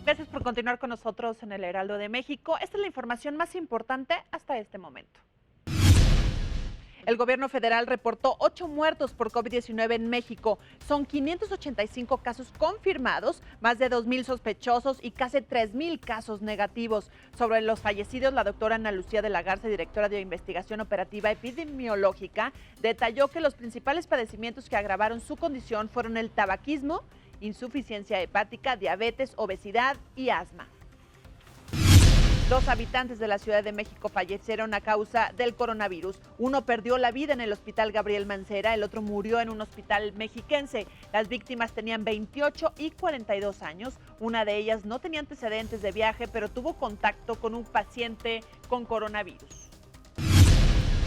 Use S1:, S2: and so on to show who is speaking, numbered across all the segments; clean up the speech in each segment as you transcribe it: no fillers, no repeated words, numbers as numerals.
S1: Gracias por continuar con nosotros en el Heraldo de México. Esta es la información más importante hasta este momento. El gobierno federal reportó 8 muertos por COVID-19 en México. Son 585 casos confirmados, más de 2,000 sospechosos y casi 3,000 casos negativos. Sobre los fallecidos, la doctora Ana Lucía de la Garza, directora de Investigación Operativa Epidemiológica, detalló que los principales padecimientos que agravaron su condición fueron el tabaquismo, insuficiencia hepática, diabetes, obesidad y asma. 2 habitantes de la Ciudad de México fallecieron a causa del coronavirus. Uno perdió la vida en el Hospital Gabriel Mancera, el otro murió en un hospital mexiquense. Las víctimas tenían 28 y 42 años. Una de ellas no tenía antecedentes de viaje, pero tuvo contacto con un paciente con coronavirus.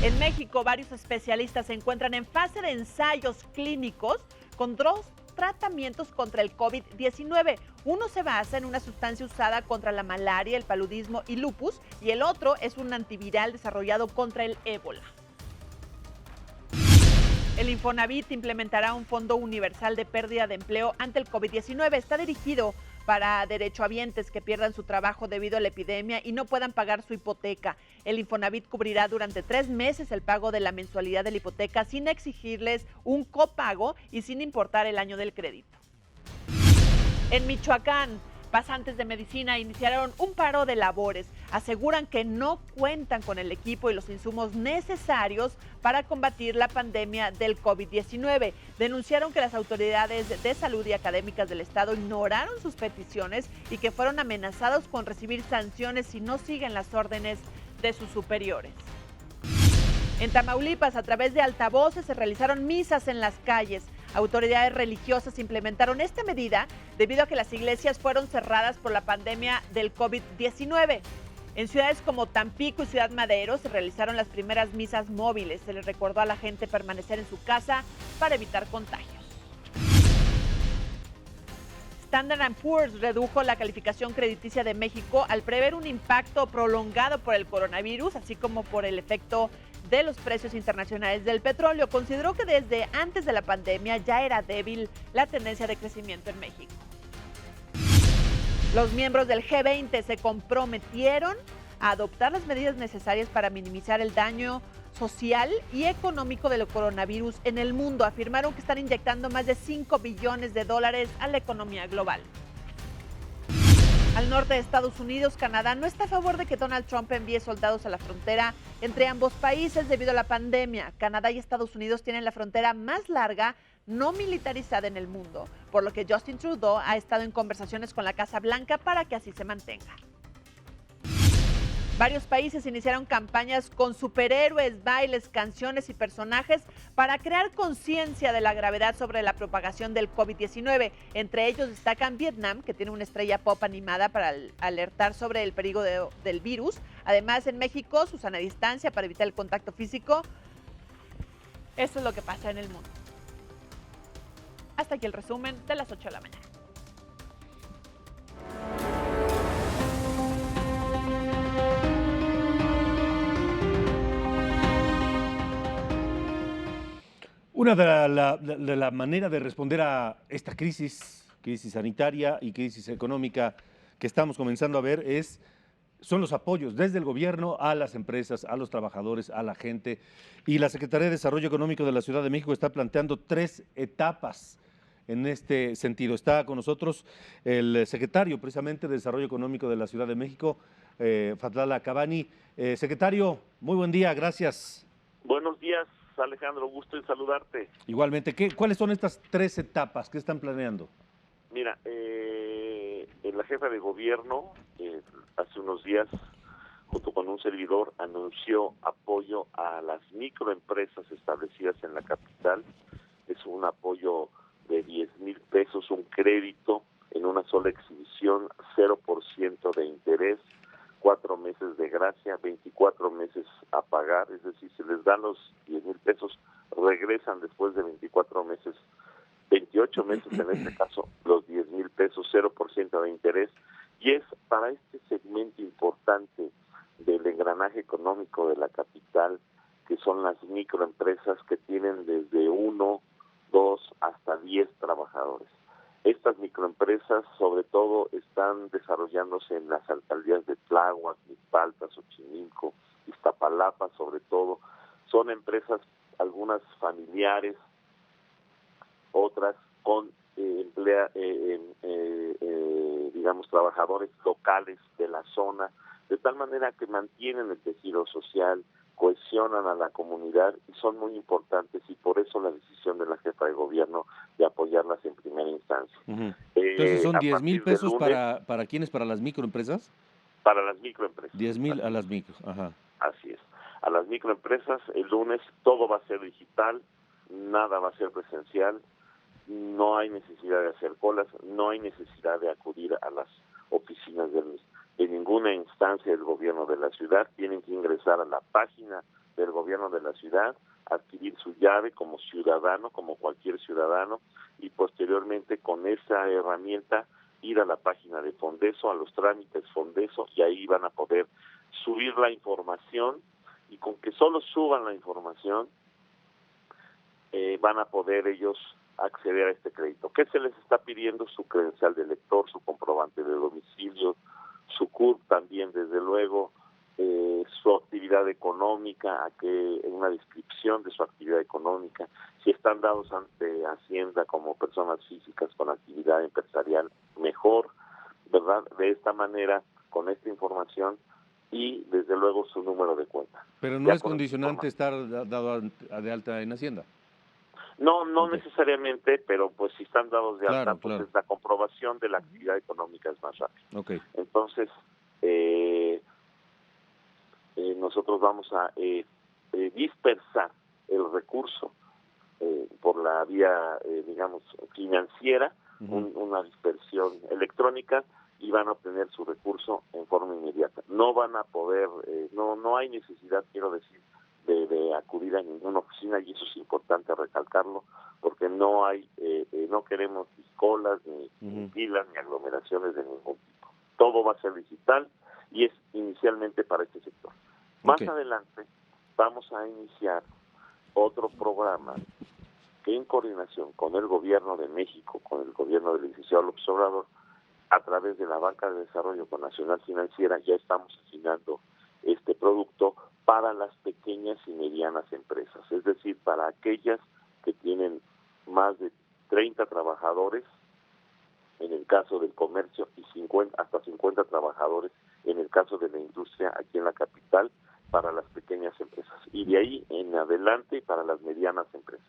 S1: En México, varios especialistas se encuentran en fase de ensayos clínicos con 2 tratamientos contra el COVID-19. Uno se basa en una sustancia usada contra la malaria, el paludismo y lupus, y el otro es un antiviral desarrollado contra el ébola. El Infonavit implementará un fondo universal de pérdida de empleo ante el COVID-19. Está dirigido para derechohabientes que pierdan su trabajo debido a la epidemia y no puedan pagar su hipoteca. El Infonavit cubrirá durante 3 meses el pago de la mensualidad de la hipoteca sin exigirles un copago y sin importar el año del crédito. En Michoacán, pasantes de medicina iniciaron un paro de labores. Aseguran que no cuentan con el equipo y los insumos necesarios para combatir la pandemia del COVID-19. Denunciaron que las autoridades de salud y académicas del estado ignoraron sus peticiones y que fueron amenazados con recibir sanciones si no siguen las órdenes de sus superiores. En Tamaulipas, a través de altavoces, se realizaron misas en las calles. Autoridades religiosas implementaron esta medida debido a que las iglesias fueron cerradas por la pandemia del COVID-19. En ciudades como Tampico y Ciudad Madero se realizaron las primeras misas móviles. Se les recordó a la gente permanecer en su casa para evitar contagios. Standard & Poor's redujo la calificación crediticia de México al prever un impacto prolongado por el coronavirus, así como por el efecto de los precios internacionales del petróleo. Consideró que desde antes de la pandemia ya era débil la tendencia de crecimiento en México. Los miembros del G20 se comprometieron a adoptar las medidas necesarias para minimizar el daño social y económico del coronavirus en el mundo. Afirmaron que están inyectando más de $5 billones a la economía global. Al norte de Estados Unidos, Canadá no está a favor de que Donald Trump envíe soldados a la frontera entre ambos países debido a la pandemia. Canadá y Estados Unidos tienen la frontera más larga no militarizada en el mundo, por lo que Justin Trudeau ha estado en conversaciones con la Casa Blanca para que así se mantenga. Varios países iniciaron campañas con superhéroes, bailes, canciones y personajes para crear conciencia de la gravedad sobre la propagación del COVID-19. Entre ellos destacan Vietnam, que tiene una estrella pop animada para alertar sobre el peligro del virus. Además, en México, Susana Distancia para evitar el contacto físico. Esto es lo que pasa en el mundo. Hasta aquí el resumen de las 8 de la mañana.
S2: Una de la manera de responder a esta crisis sanitaria y crisis económica que estamos comenzando a ver son los apoyos desde el gobierno a las empresas, a los trabajadores, a la gente. Y la Secretaría de Desarrollo Económico de la Ciudad de México está planteando 3 etapas en este sentido. Está con nosotros el secretario precisamente de Desarrollo Económico de la Ciudad de México, Fadlala Cavani. Secretario, muy buen día, gracias.
S3: Buenos días, Alejandro, gusto en saludarte.
S2: Igualmente, ¿cuáles son estas 3 etapas que están planeando?
S3: Mira, la jefa de gobierno hace unos días, junto con un servidor, anunció apoyo a las microempresas establecidas en la capital. Es un apoyo de 10,000 pesos, un crédito en una sola exhibición, 0% de interés, 4 meses de gracia, 24 meses a pagar, es decir, si les dan los 10,000 pesos, regresan después de 24 meses, 28 meses en este caso, los 10,000 pesos, 0% de interés, y es para este segmento importante del engranaje económico de la capital, que son las microempresas que tienen desde 1, 2 hasta 10 trabajadores. Estas microempresas, sobre todo, están desarrollándose en las alcaldías de Tláhuac, Milpalta, Xochimilco, Iztapalapa, sobre todo. Son empresas, algunas familiares, otras con digamos, trabajadores locales de la zona, de tal manera que mantienen el tejido social, cohesionan a la comunidad y son muy importantes, y por eso la decisión de la jefa de gobierno de apoyarlas en primera instancia.
S2: Uh-huh. Entonces son
S3: A
S2: 10,000
S3: partir del
S2: pesos
S3: lunes,
S2: ¿para quiénes? ¿Para las microempresas?
S3: para las microempresas.
S2: 10,000 a las micros, ajá.
S3: Así es. A las microempresas, el lunes todo va a ser digital, nada va a ser presencial, no hay necesidad de hacer colas, no hay necesidad de acudir a las oficinas de ninguna instancia del gobierno de la ciudad. Tienen que ingresar a la página del gobierno de la ciudad, adquirir su llave como ciudadano, como cualquier ciudadano, y posteriormente con esa herramienta ir a la página de Fondeso, a los trámites Fondeso, y ahí van a poder subir la información, y con que solo suban la información van a poder ellos acceder a este crédito. ¿Qué se les está pidiendo? Su credencial de lector, su comprobante de domicilio, su CURP también, desde luego, su actividad económica, una descripción de su actividad económica, si están dados ante Hacienda como personas físicas con actividad empresarial, mejor, ¿verdad? De esta manera, con esta información, y desde luego su número de cuenta.
S2: Pero no es condicionante estar dado de alta en Hacienda.
S3: No
S2: Okay.
S3: Necesariamente, pero pues si están dados de alta, pues
S2: claro.
S3: es la comprobación de la actividad económica es más rápida.
S2: Okay.
S3: Entonces, nosotros vamos a dispersar el recurso por la vía, digamos, financiera,
S2: uh-huh.
S3: Una dispersión electrónica, y van a obtener su recurso en forma inmediata. No van a poder, no hay necesidad, quiero decir, de acudir a ninguna oficina, y eso es importante recalcarlo, porque no queremos ni colas, ni filas, ni aglomeraciones de ningún tipo. Todo va a ser digital y es inicialmente para este sector. Más adelante vamos a iniciar otro programa que, en coordinación con el gobierno de México, con el gobierno del licenciado López Obrador, a través de la Banca de Desarrollo con Nacional Financiera, ya estamos asignando este producto para las pequeñas y medianas empresas, es decir, para aquellas que tienen más de 30 trabajadores, en el caso del comercio, y hasta 50 trabajadores en el caso de la industria aquí en la capital, para las pequeñas empresas, y de ahí en adelante para las medianas empresas.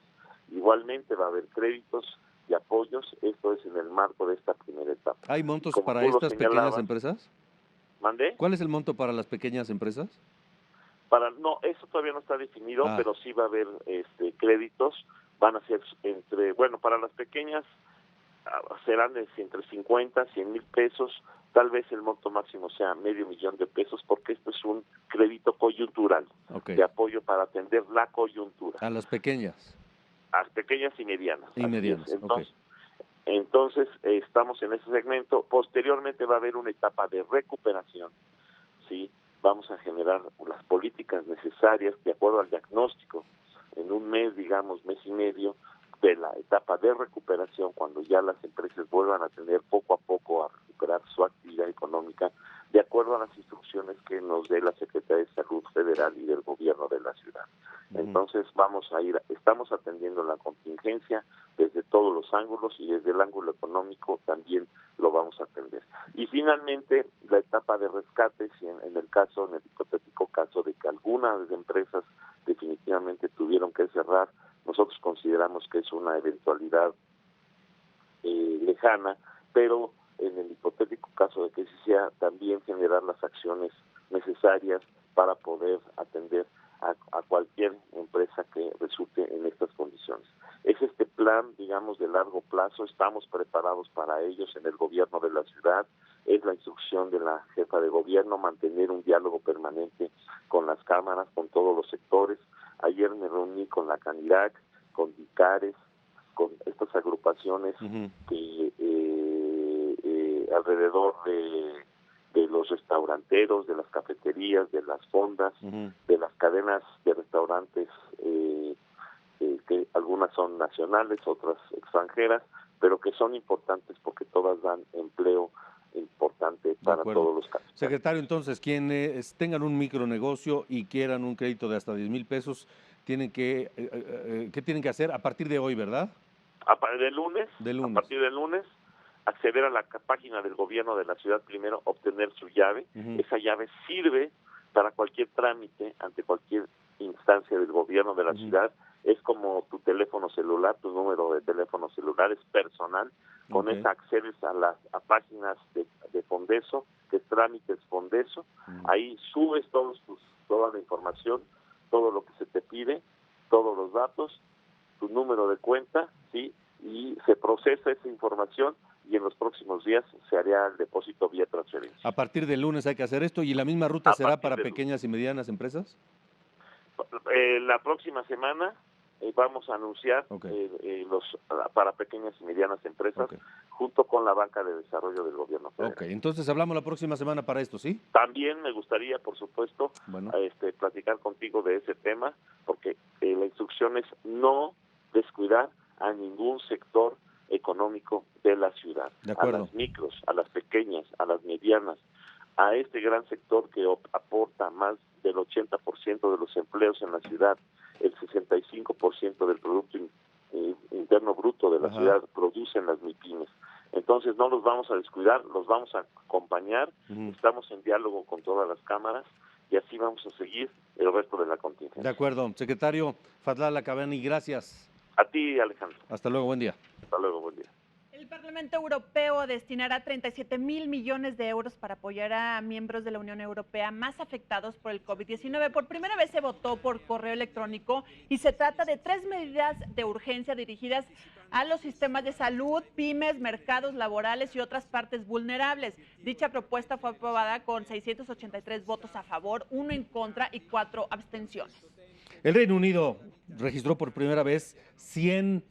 S3: Igualmente va a haber créditos y apoyos, esto es en el marco de esta primera etapa.
S2: ¿Hay montos para estas pequeñas empresas?
S3: ¿Mandé?
S2: ¿Cuál es el monto para las pequeñas empresas?
S3: No, eso todavía no está definido, pero sí va a haber créditos, van a ser para las pequeñas serán entre 50 y 100 mil pesos, tal vez el monto máximo sea $500,000 de pesos, porque esto es un crédito coyuntural, de apoyo para atender la coyuntura.
S2: A las pequeñas.
S3: A las pequeñas y medianas.
S2: Entonces,
S3: estamos en ese segmento. Posteriormente va a haber una etapa de recuperación, ¿sí? Vamos a generar las políticas necesarias de acuerdo al diagnóstico en un mes, digamos, mes y medio, de la etapa de recuperación, cuando ya las empresas vuelvan a tener poco a poco a recuperar su actividad económica, de acuerdo a las instrucciones que nos dé la Secretaría de Salud Federal y del Gobierno de la ciudad. Entonces estamos atendiendo la contingencia desde todos los ángulos, y desde el ángulo económico también lo vamos a atender. Y finalmente, la etapa de rescate, si en el hipotético caso de que algunas empresas definitivamente tuvieron que cerrar, nosotros consideramos que es una eventualidad lejana, pero en el hipotético caso de que sí sea, también generar las acciones necesarias para poder atender a cualquier empresa que resulte en estas condiciones. Es este plan, digamos, de largo plazo, estamos preparados para ellos en el gobierno de la ciudad, es la instrucción de la jefa de gobierno mantener un diálogo permanente con las cámaras, con todos los sectores. Ayer me reuní con la Canirac, con DICARES, con estas agrupaciones que alrededor de los restauranteros, de las cafeterías, de las fondas, de las cadenas de restaurantes, que algunas son nacionales, otras extranjeras, pero que son importantes porque todas dan empleo importante para todos los casos.
S2: Secretario, entonces, quienes tengan un micronegocio y quieran un crédito de hasta 10,000 pesos, tienen que, ¿qué tienen que hacer a partir de hoy, verdad?
S3: A partir del lunes, acceder a la página del gobierno de la ciudad primero, obtener su llave. Esa llave sirve para cualquier trámite ante cualquier instancia del gobierno de la ciudad. Es como tu teléfono celular, tu número de teléfono celular es personal. Con esa accedes a páginas de Fondeso, que es Trámites Fondeso. Ahí subes toda la información, todo lo que se te pide, todos los datos, tu número de cuenta, ¿sí? Y se procesa esa información y en los próximos días se hará el depósito vía transferencia.
S2: A partir del lunes hay que hacer esto, ¿y la misma ruta será para pequeñas y medianas empresas?
S3: La próxima semana vamos a anunciar para pequeñas y medianas empresas junto con la banca de desarrollo del gobierno federal.
S2: Entonces hablamos la próxima semana para esto, ¿sí?
S3: También me gustaría, por supuesto, platicar contigo de ese tema, porque la instrucción es no descuidar a ningún sector económico de la ciudad, a las micros, a las pequeñas, a las medianas, a este gran sector que aporta más del 80% de los empleos en la ciudad, el 65% del Producto Interno Bruto de la ciudad producen las MIPYMES. Entonces no los vamos a descuidar, los vamos a acompañar, estamos en diálogo con todas las cámaras y así vamos a seguir el resto de la contingencia.
S2: De acuerdo. Secretario Fadlal Acabani, gracias.
S3: A ti, Alejandro.
S2: Hasta luego, buen día.
S3: Hasta luego, buen día.
S1: El Parlamento Europeo destinará 37,000 millones de euros para apoyar a miembros de la Unión Europea más afectados por el COVID-19. Por primera vez se votó por correo electrónico y se trata de 3 medidas de urgencia dirigidas a los sistemas de salud, pymes, mercados laborales y otras partes vulnerables. Dicha propuesta fue aprobada con 683 votos a favor, 1 en contra y 4 abstenciones.
S2: El Reino Unido registró por primera vez 100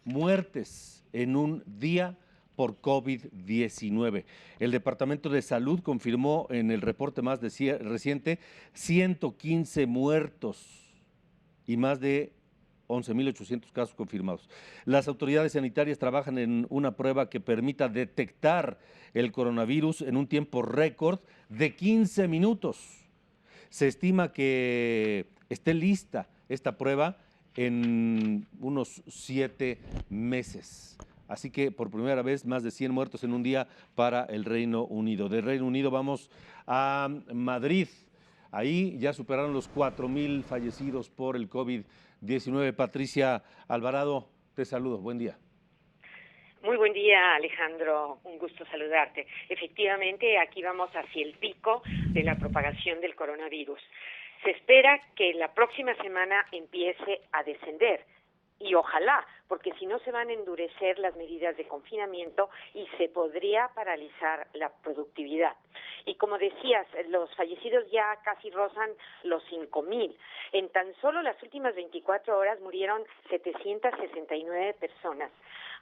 S2: muertes en un día por COVID-19. El Departamento de Salud confirmó en el reporte más reciente 115 muertos y más de 11,800 casos confirmados. Las autoridades sanitarias trabajan en una prueba que permita detectar el coronavirus en un tiempo récord de 15 minutos. Se estima que esté lista esta prueba en unos 7 meses. Así que por primera vez más de 100 muertos en un día para el Reino Unido. Del Reino Unido vamos a Madrid. Ahí ya superaron los 4,000 fallecidos por el COVID-19. Patricia Alvarado, te saludo. Buen día.
S4: Muy buen día, Alejandro. Un gusto saludarte. Efectivamente, aquí vamos hacia el pico de la propagación del coronavirus. Se espera que la próxima semana empiece a descender y ojalá, porque si no se van a endurecer las medidas de confinamiento y se podría paralizar la productividad. Y como decías, los fallecidos ya casi rozan los 5,000. En tan solo las últimas 24 horas murieron 769 personas.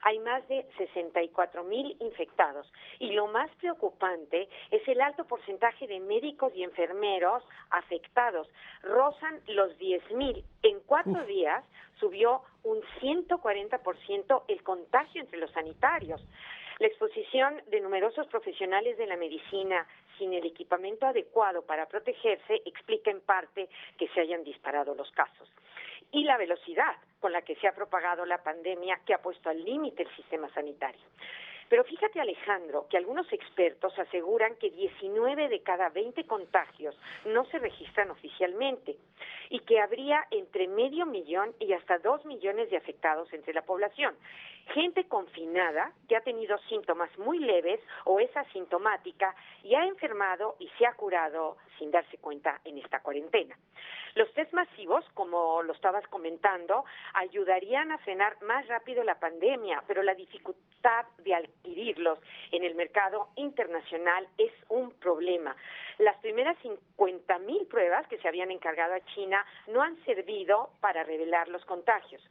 S4: Hay más de 64,000 infectados y lo más preocupante es el alto porcentaje de médicos y enfermeros afectados. Rozan los 10,000. En 4 días subió un 140% el contagio entre los sanitarios. La exposición de numerosos profesionales de la medicina sin el equipamiento adecuado para protegerse explica en parte que se hayan disparado los casos. Y la velocidad con la que se ha propagado la pandemia, que ha puesto al límite el sistema sanitario. Pero fíjate, Alejandro, que algunos expertos aseguran que 19 de cada 20 contagios no se registran oficialmente y que habría entre 500,000 y hasta 2 millones de afectados entre la población. Gente confinada que ha tenido síntomas muy leves o es asintomática y ha enfermado y se ha curado sin darse cuenta en esta cuarentena. Los test masivos, como lo estabas comentando, ayudarían a frenar más rápido la pandemia, pero la dificultad de adquirirlos en el mercado internacional es un problema. Las primeras 50,000 pruebas que se habían encargado a China no han servido para revelar los contagios.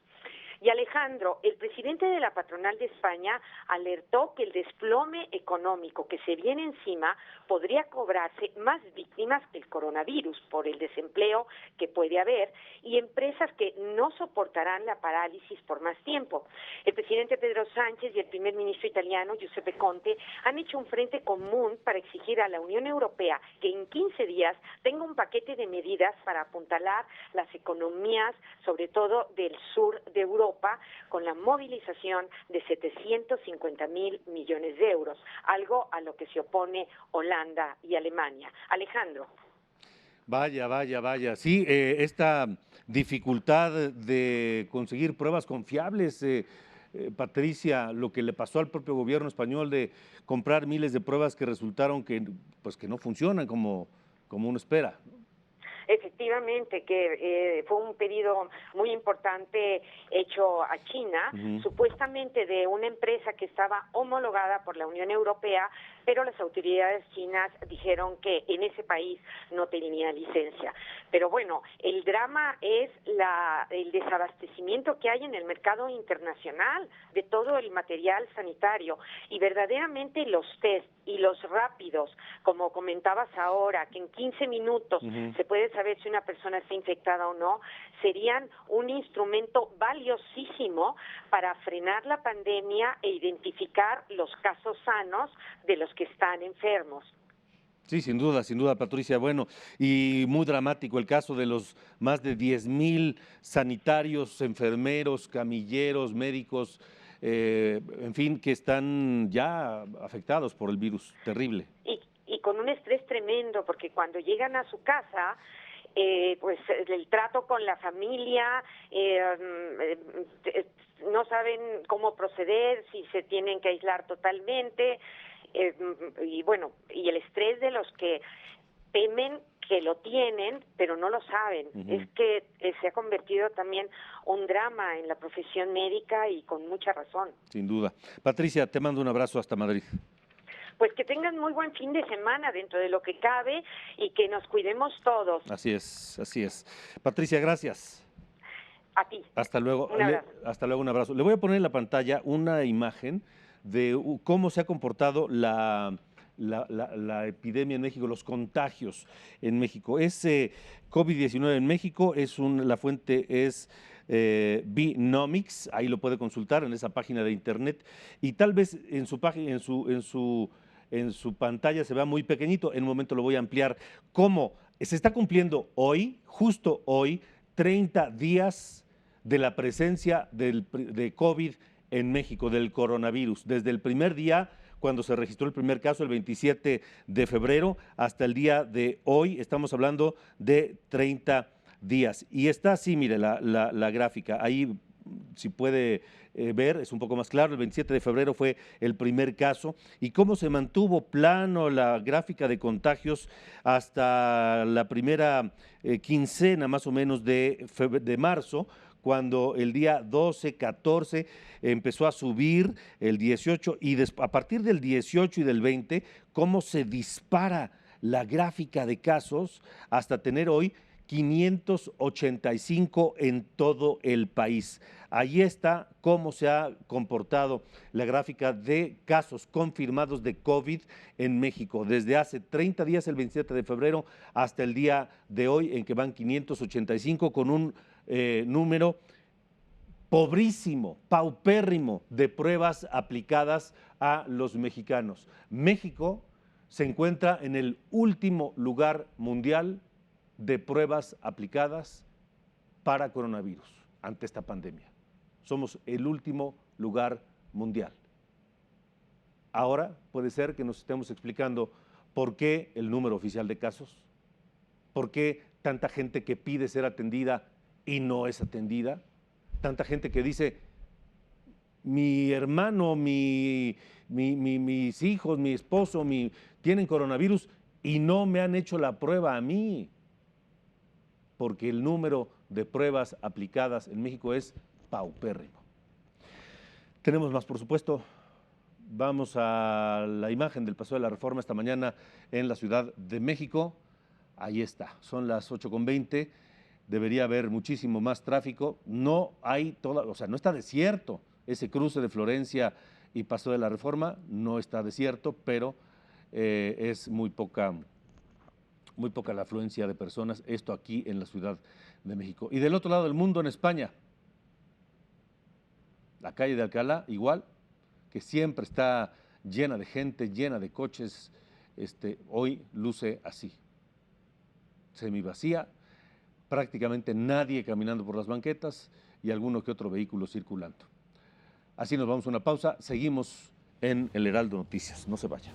S4: Y Alejandro, el presidente de la patronal de España alertó que el desplome económico que se viene encima podría cobrarse más víctimas que el coronavirus por el desempleo que puede haber y empresas que no soportarán la parálisis por más tiempo. El presidente Pedro Sánchez y el primer ministro italiano Giuseppe Conte han hecho un frente común para exigir a la Unión Europea que en 15 días tenga un paquete de medidas para apuntalar las economías, sobre todo del sur de Europa, con la movilización de 750.000 millones de euros, algo a lo que se opone Holanda y Alemania. Alejandro.
S2: Vaya, vaya, vaya. Sí, esta dificultad de conseguir pruebas confiables, Patricia, lo que le pasó al propio gobierno español de comprar miles de pruebas que resultaron pues, que no funcionan como uno espera.
S4: Efectivamente, que fue un pedido muy importante hecho a China, supuestamente de una empresa que estaba homologada por la Unión Europea, pero las autoridades chinas dijeron que en ese país no tenía licencia. Pero bueno, el drama es el desabastecimiento que hay en el mercado internacional de todo el material sanitario, y verdaderamente los test y los rápidos, como comentabas ahora, que en 15 minutos se puede saber si una persona está infectada o no, serían un instrumento valiosísimo para frenar la pandemia e identificar los casos sanos de los que están enfermos.
S2: Sí, sin duda, Patricia. Bueno, y muy dramático el caso de los más de 10,000 sanitarios, enfermeros, camilleros, médicos, en fin, que están ya afectados por el virus. Terrible.
S4: Y con un estrés tremendo, porque cuando llegan a su casa, pues el trato con la familia, no saben cómo proceder, si se tienen que aislar totalmente, y bueno, y el estrés de los que temen que lo tienen, pero no lo saben. Es que se ha convertido también un drama en la profesión médica y con mucha razón.
S2: Sin duda. Patricia, te mando un abrazo hasta Madrid.
S4: Pues que tengan muy buen fin de semana dentro de lo que cabe y que nos cuidemos todos.
S2: Así es, así es. Patricia, gracias.
S4: A ti.
S2: Hasta luego.
S4: Un abrazo.
S2: Hasta luego, un abrazo. Le voy a poner en la pantalla una imagen de cómo se ha comportado la epidemia en México, los contagios en México. Es COVID-19 en México, la fuente es Bnomics, ahí lo puede consultar en esa página de internet, y tal vez en su página, en su pantalla se vea muy pequeñito. En un momento lo voy a ampliar. ¿Cómo? Se está cumpliendo hoy, justo hoy, 30 días de la presencia de COVID en México, del coronavirus. Desde el primer día, cuando se registró el primer caso, el 27 de febrero, hasta el día de hoy, estamos hablando de 30 días. Y está así, mire, la gráfica. Ahí, si puede ver, es un poco más claro. El 27 de febrero fue el primer caso. Y cómo se mantuvo plano la gráfica de contagios hasta la primera quincena, más o menos, de marzo, cuando el día 12, 14 empezó a subir, el 18, y a partir del 18 y del 20, cómo se dispara la gráfica de casos hasta tener hoy 585 en todo el país. Ahí está cómo se ha comportado la gráfica de casos confirmados de COVID en México, desde hace 30 días, el 27 de febrero, hasta el día de hoy, en que van 585, con un número pobrísimo, paupérrimo de pruebas aplicadas a los mexicanos. México se encuentra en el último lugar mundial de pruebas aplicadas para coronavirus ante esta pandemia. Somos el último lugar mundial. Ahora puede ser que nos estemos explicando por qué el número oficial de casos, por qué tanta gente que pide ser atendida y no es atendida, tanta gente que dice, mi hermano, mis hijos, mi esposo, tienen coronavirus y no me han hecho la prueba a mí, porque el número de pruebas aplicadas en México es paupérrimo. Tenemos más, por supuesto. Vamos a la imagen del Paseo de la Reforma esta mañana en la Ciudad de México. Ahí está, son las 8:20. debería haber muchísimo más tráfico. No hay no está desierto ese cruce de Florencia y Paso de la Reforma, no está desierto, pero es muy poca la afluencia de personas, esto aquí en la Ciudad de México. Y del otro lado del mundo, en España, la calle de Alcalá, igual, que siempre está llena de gente, llena de coches, hoy luce así, semivacía, prácticamente nadie caminando por las banquetas y alguno que otro vehículo circulando. Así nos vamos a una pausa, seguimos en El Heraldo Noticias, no se vaya.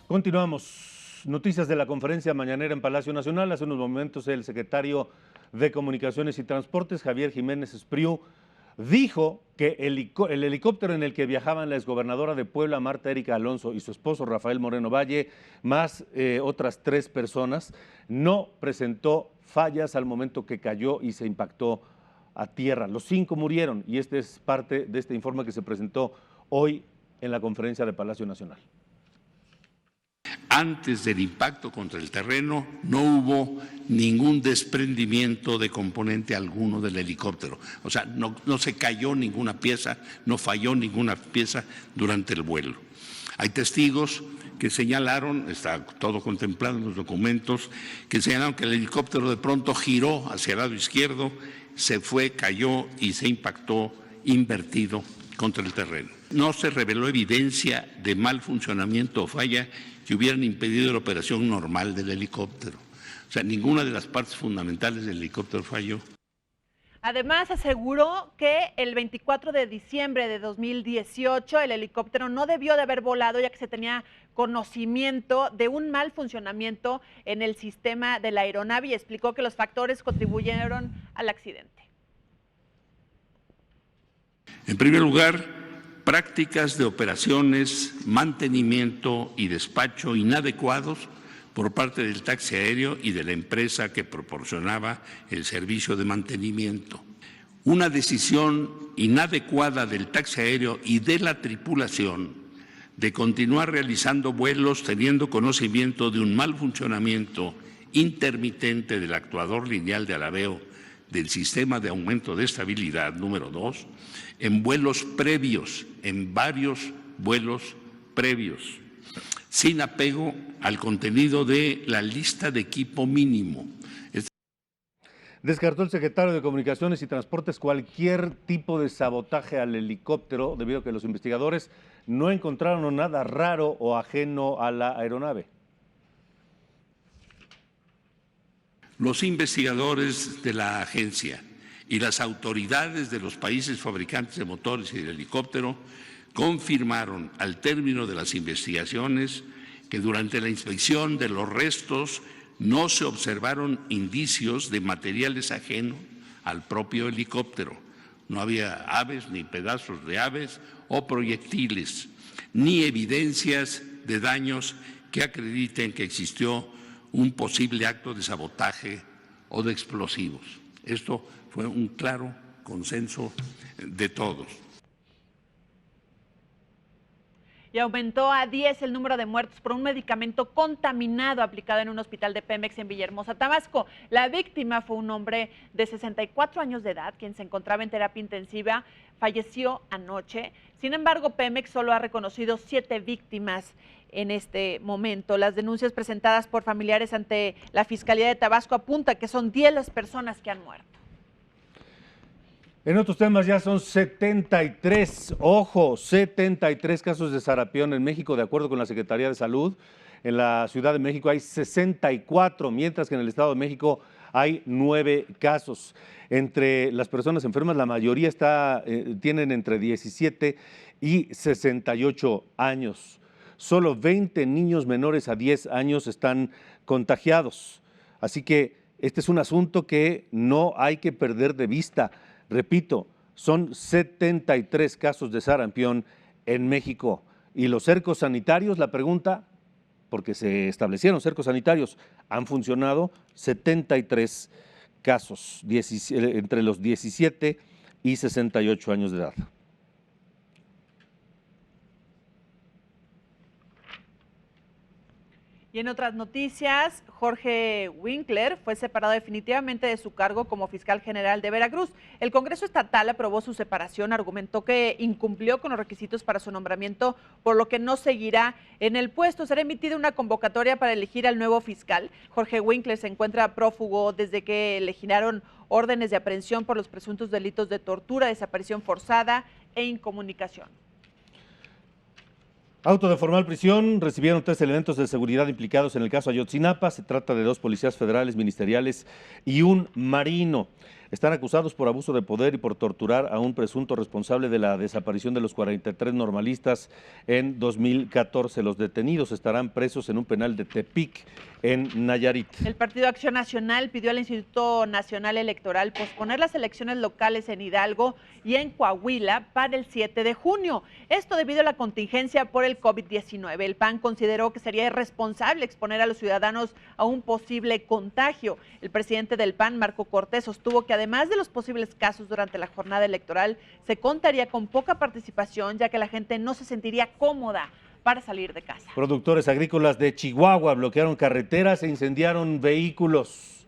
S2: Continuamos. Noticias de la conferencia mañanera en Palacio Nacional. Hace unos momentos el secretario de Comunicaciones y Transportes, Javier Jiménez Espriu, dijo que el helicóptero en el que viajaban la exgobernadora de Puebla, Marta Erika Alonso, y su esposo, Rafael Moreno Valle, más otras 3 personas, no presentó fallas al momento que cayó y se impactó a tierra. Los 5 murieron y este es parte de este informe que se presentó hoy en la conferencia de Palacio Nacional.
S5: Antes del impacto contra el terreno no hubo ningún desprendimiento de componente alguno del helicóptero. O sea, no se cayó ninguna pieza, no falló ninguna pieza durante el vuelo. Hay testigos que señalaron, está todo contemplado en los documentos, que señalaron que el helicóptero de pronto giró hacia el lado izquierdo, se fue, cayó y se impactó invertido contra el terreno. No se reveló evidencia de mal funcionamiento o falla que hubieran impedido la operación normal del helicóptero. O sea, ninguna de las partes fundamentales del helicóptero falló.
S1: Además, aseguró que el 24 de diciembre de 2018 el helicóptero no debió de haber volado, ya que se tenía conocimiento de un mal funcionamiento en el sistema de la aeronave, y explicó que los factores contribuyeron al accidente.
S5: En primer lugar, prácticas de operaciones, mantenimiento y despacho inadecuados por parte del taxi aéreo y de la empresa que proporcionaba el servicio de mantenimiento. Una decisión inadecuada del taxi aéreo y de la tripulación de continuar realizando vuelos teniendo conocimiento de un mal funcionamiento intermitente del actuador lineal de alabeo del sistema de aumento de estabilidad número 2 en vuelos previos, en varios vuelos previos, sin apego al contenido de la lista de equipo mínimo.
S2: Descartó el secretario de Comunicaciones y Transportes cualquier tipo de sabotaje al helicóptero, debido a que los investigadores no encontraron nada raro o ajeno a la aeronave.
S5: Los investigadores de la agencia y las autoridades de los países fabricantes de motores y de helicóptero confirmaron al término de las investigaciones que durante la inspección de los restos no se observaron indicios de materiales ajenos al propio helicóptero. No había aves, ni pedazos de aves o proyectiles, ni evidencias de daños que acrediten que existió un posible acto de sabotaje o de explosivos. Esto fue un claro consenso de todos.
S1: Y aumentó a 10 el número de muertos por un medicamento contaminado aplicado en un hospital de Pemex en Villahermosa, Tabasco. La víctima fue un hombre de 64 años de edad, quien se encontraba en terapia intensiva, falleció anoche. Sin embargo, Pemex solo ha reconocido 7 víctimas en este momento. Las denuncias presentadas por familiares ante la Fiscalía de Tabasco apuntan que son 10 las personas que han muerto.
S2: En otros temas ya son 73, ojo, 73 casos de sarampión en México, de acuerdo con la Secretaría de Salud. En la Ciudad de México hay 64, mientras que en el Estado de México hay 9 casos. Entre las personas enfermas, la mayoría tienen entre 17 y 68 años. Solo 20 niños menores a 10 años están contagiados. Así que este es un asunto que no hay que perder de vista. Repito, son 73 casos de sarampión en México. Y los cercos sanitarios, la pregunta, porque se establecieron cercos sanitarios, han funcionado 73 casos entre los 17 y 68 años de edad.
S1: Y en otras noticias, Jorge Winkler fue separado definitivamente de su cargo como fiscal general de Veracruz. El Congreso Estatal aprobó su separación, argumentó que incumplió con los requisitos para su nombramiento, por lo que no seguirá en el puesto. Será emitida una convocatoria para elegir al nuevo fiscal. Jorge Winkler se encuentra prófugo desde que le giraron órdenes de aprehensión por los presuntos delitos de tortura, desaparición forzada e incomunicación.
S2: Auto de formal prisión, recibieron 3 elementos de seguridad implicados en el caso Ayotzinapa. Se trata de 2 policías federales ministeriales y un marino. Están acusados por abuso de poder y por torturar a un presunto responsable de la desaparición de los 43 normalistas en 2014. Los detenidos estarán presos en un penal de Tepic, en Nayarit.
S1: El Partido Acción Nacional pidió al Instituto Nacional Electoral posponer las elecciones locales en Hidalgo y en Coahuila para el 7 de junio. Esto debido a la contingencia por el COVID-19. El PAN consideró que sería irresponsable exponer a los ciudadanos a un posible contagio. El presidente del PAN, Marco Cortés, sostuvo que además de los posibles casos durante la jornada electoral, se contaría con poca participación, ya que la gente no se sentiría cómoda para salir de casa.
S2: Productores agrícolas de Chihuahua bloquearon carreteras e incendiaron vehículos.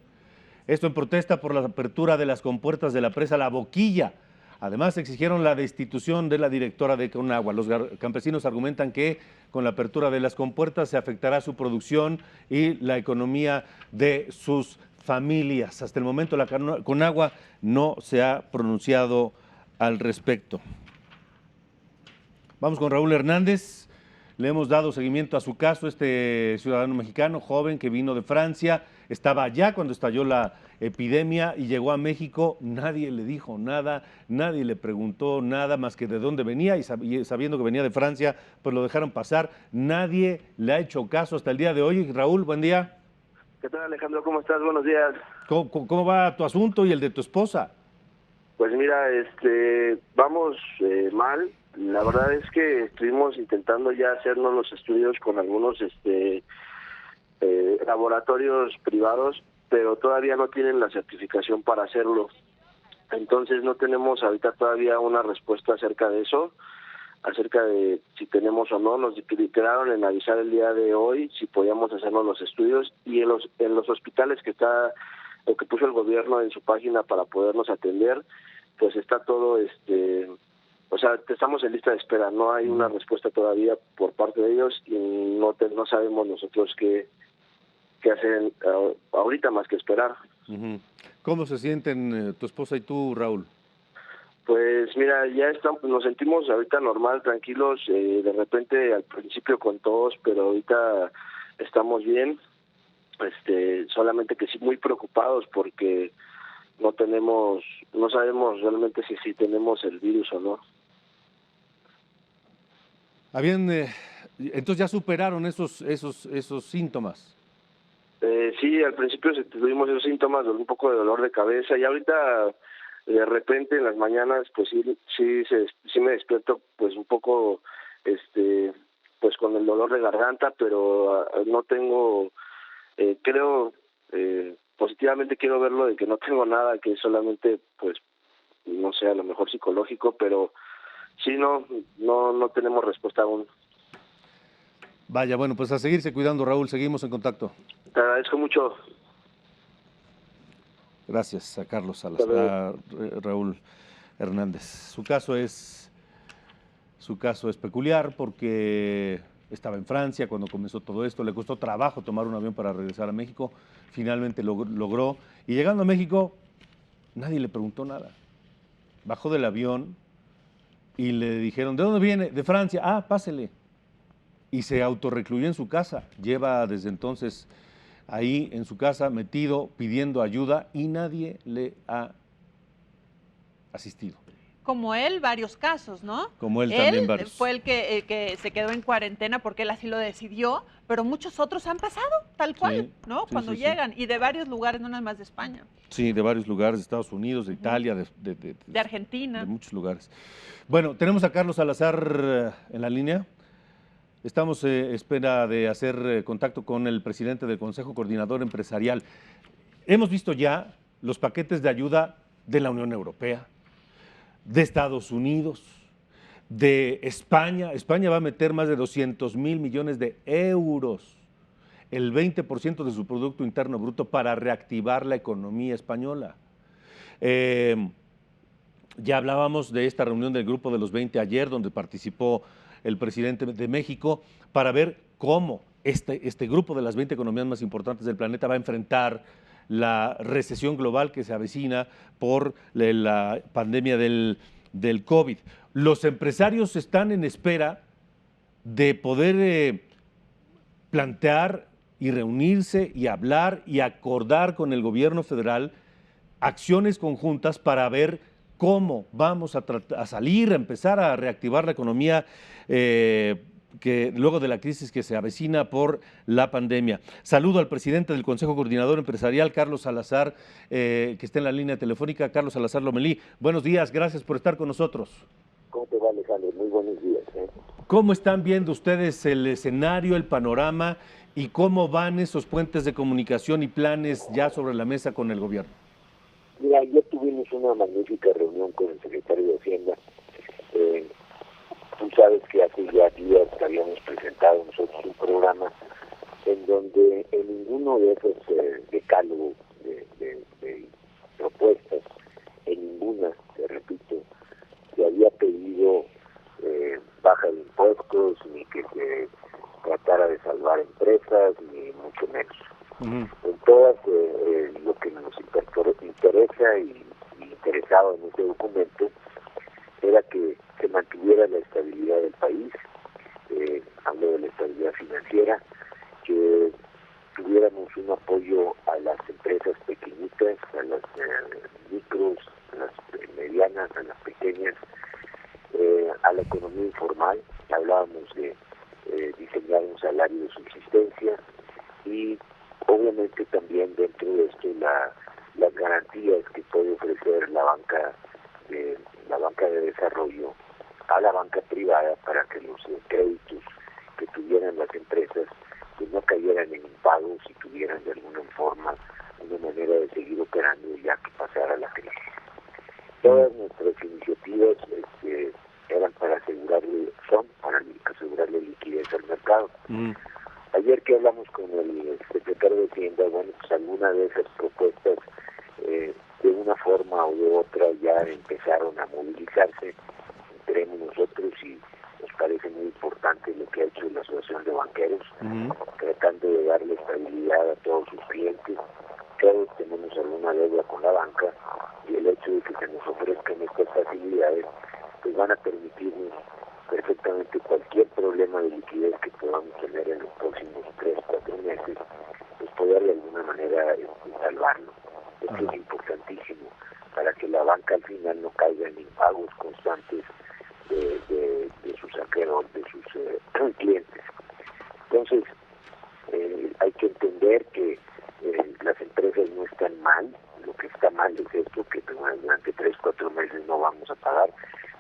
S2: Esto en protesta por la apertura de las compuertas de la presa La Boquilla. Además, exigieron la destitución de la directora de Conagua. Los campesinos argumentan que con la apertura de las compuertas se afectará su producción y la economía de sus familias. Hasta el momento la Conagua no se ha pronunciado al respecto. Vamos con Raúl Hernández. Le hemos dado seguimiento a su caso, este ciudadano mexicano joven que vino de Francia, estaba allá cuando estalló la epidemia y llegó a México, nadie le dijo nada, nadie le preguntó nada más que de dónde venía y sabiendo que venía de Francia, pues lo dejaron pasar. Nadie le ha hecho caso hasta el día de hoy. Raúl, buen día.
S6: ¿Qué tal, Alejandro? ¿Cómo estás? Buenos días.
S2: ¿Cómo va tu asunto y el de tu esposa?
S6: Pues mira, vamos mal. La verdad es que estuvimos intentando ya hacernos los estudios con algunos laboratorios privados, pero todavía no tienen la certificación para hacerlo. Entonces no tenemos ahorita todavía una respuesta acerca de eso, acerca de si tenemos o no. Nos quedaron en avisar el día de hoy si podíamos hacernos los estudios, y en los hospitales que puso el gobierno en su página para podernos atender, pues está todo, o sea, estamos en lista de espera. No hay una respuesta todavía por parte de ellos y no sabemos nosotros qué hacer ahorita más que esperar.
S2: ¿Cómo se sienten tu esposa y tú, Raúl?
S6: Pues mira, ya nos sentimos ahorita normal, tranquilos, de repente al principio con tos, pero ahorita estamos bien, solamente que sí muy preocupados porque no sabemos realmente si tenemos el virus o no.
S2: Entonces ya superaron esos síntomas.
S6: Sí, al principio tuvimos esos síntomas, un poco de dolor de cabeza, y ahorita de repente en las mañanas pues sí me despierto pues un poco pues con el dolor de garganta, pero no tengo, creo positivamente quiero verlo de que no tengo nada, que es solamente pues no sé, a lo mejor psicológico, pero sí no tenemos respuesta aún.
S2: Vaya, bueno, pues a seguirse cuidando, Raúl, seguimos en contacto.
S6: Te agradezco mucho.
S2: Gracias a Carlos Salazar, Raúl Hernández. Su caso es peculiar porque estaba en Francia cuando comenzó todo esto, le costó trabajo tomar un avión para regresar a México, finalmente logró, y llegando a México nadie le preguntó nada. Bajó del avión y le dijeron, ¿de dónde viene? De Francia. Ah, pásele. Y se autorrecluyó en su casa. Lleva desde entonces ahí en su casa metido, pidiendo ayuda, y nadie le ha asistido.
S1: Como él, varios casos, ¿no?
S2: Como él también varios.
S1: Fue el que se quedó en cuarentena porque él así lo decidió, pero muchos otros han pasado tal cual,
S2: sí,
S1: ¿no?
S2: Sí,
S1: Cuando llegan, y de varios lugares, no nada más de España.
S2: Sí, de varios lugares, de Estados Unidos, de Italia, de
S1: Argentina.
S2: De muchos lugares. Bueno, tenemos a Carlos Salazar en la línea. Estamos en espera de hacer contacto con el presidente del Consejo Coordinador Empresarial. Hemos visto ya los paquetes de ayuda de la Unión Europea, de Estados Unidos, de España. España va a meter más de 200,000 millones de euros, el 20% de su Producto Interno Bruto, para reactivar la economía española. Ya hablábamos de esta reunión del Grupo de los 20 ayer, donde participó el presidente de México, para ver cómo este grupo de las 20 economías más importantes del planeta va a enfrentar la recesión global que se avecina por la pandemia del COVID. Los empresarios están en espera de poder plantear y reunirse y hablar y acordar con el gobierno federal acciones conjuntas para ver cómo vamos a salir, a empezar a reactivar la economía que luego de la crisis que se avecina por la pandemia. Saludo al presidente del Consejo Coordinador Empresarial, Carlos Salazar, que está en la línea telefónica. Carlos Salazar Lomelí, buenos días, gracias por estar con nosotros.
S6: ¿Cómo te va, Alejandro? Muy buenos días.
S2: ¿Cómo están viendo ustedes el escenario, el panorama, y cómo van esos puentes de comunicación y planes ya sobre la mesa con el gobierno?
S7: Mira, ayer tuvimos una magnífica reunión con el secretario de Hacienda. Tú sabes que hace ya días que habíamos presentado nosotros un programa en donde en ninguno de esos decálogos de propuestas, en ninguna, te repito, se había pedido baja de impuestos, ni que se tratara de salvar empresas, ni mucho menos. En todas, lo que nos interesa y interesaba en este documento era que se mantuviera la estabilidad del país, hablo de la estabilidad financiera, que tuviéramos un apoyo a la Todas nuestras iniciativas eran para asegurarle liquidez al mercado. Ayer que hablamos con el secretario de Hacienda, bueno, pues alguna de esas propuestas de una forma o de otra ya empezaron a movilizarse entre nosotros, y nos parece muy importante lo que ha hecho la Asociación de Banqueros, tratando de darle estabilidad a todos sus clientes. Todos tenemos alguna deuda con la banca, y el hecho de que se nos ofrezcan estas facilidades pues van a permitirnos perfectamente cualquier problema de liquidez que podamos tener en los próximos 3-4 meses, pues poder de alguna manera salvarlo. Esto es importantísimo para que la banca al final no caiga en impagos constantes de sus saqueros, de sus clientes. Entonces, hay que entender que las empresas no están mal. Lo que está mal es esto, que durante 3-4 meses no vamos a pagar,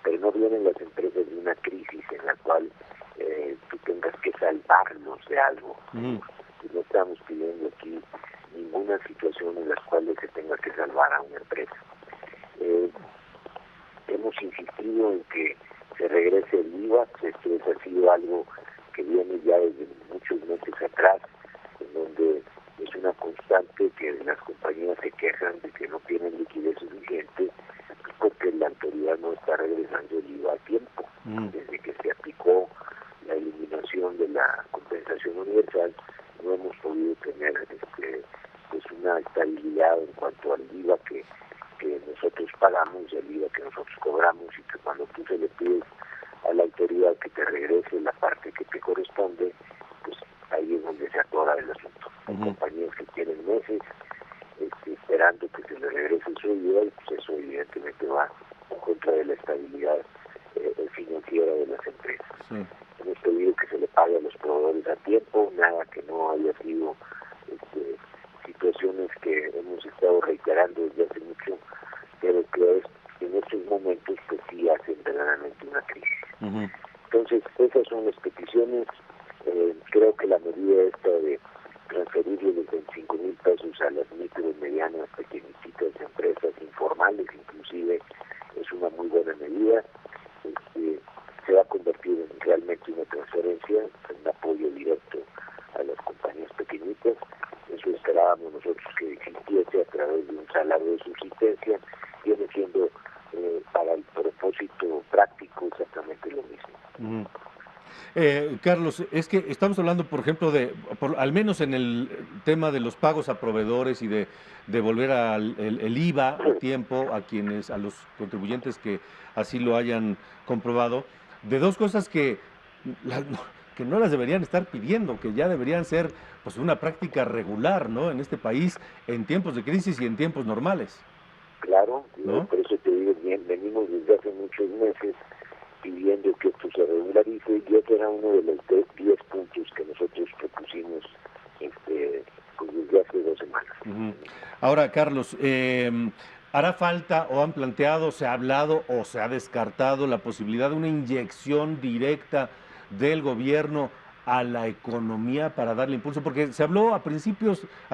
S7: pero no vienen las empresas de una crisis en la cual tú tengas que salvarnos de algo. Y no estamos pidiendo aquí ninguna situación en la cual se tenga que salvar a una empresa. Hemos insistido en que se regrese el IVA. Esto ha sido algo que viene ya desde muchos meses atrás, en donde es una constante que las compañías se quejan de que no tienen liquidez suficiente, porque la autoridad no está regresando el IVA a tiempo. Desde que se aplicó la eliminación de la compensación universal, no hemos podido tener pues una estabilidad en cuanto al IVA que nosotros pagamos, el IVA que nosotros cobramos, y que cuando tú se le pides a la autoridad que te regrese la parte que te corresponde, pues ahí es donde se atora el asunto. Hay compañías que tienen meses esperando que se le regrese su IVA, y pues eso evidentemente va en contra de la estabilidad financiera de las empresas. Hemos pedido que se le pague a los proveedores a tiempo, nada que no haya sido situaciones que hemos estado reiterando desde hace mucho, pero que en estos momentos pues sí hacen verdaderamente una crisis. Entonces, esas son las peticiones. Creo que la medida esta de transferirle los 25,000 pesos a las micro y medianas, pequeñitas empresas informales inclusive, es una muy buena medida. Se va a convertir en realmente una transferencia, en un apoyo directo a las compañías pequeñitas. Eso esperábamos nosotros que existiese a través de un salario de subsistencia. Viene siendo para el propósito práctico exactamente lo mismo.
S2: Carlos, es que estamos hablando, por ejemplo, al menos en el tema de los pagos a proveedores y de devolver el IVA a tiempo a los contribuyentes que así lo hayan comprobado, de dos cosas que no las deberían estar pidiendo, que ya deberían ser pues una práctica regular, ¿no?, en este país, en tiempos de crisis y en tiempos normales.
S7: Claro,
S2: ¿no?
S7: Por eso te digo, venimos desde hace muchos meses pidiendo que esto se regularice, y ese era uno de los 10 puntos que nosotros propusimos pues desde hace 2 semanas.
S2: Ahora, Carlos, ¿hará falta o han planteado, se ha hablado o se ha descartado la posibilidad de una inyección directa del gobierno a la economía para darle impulso? Porque se habló a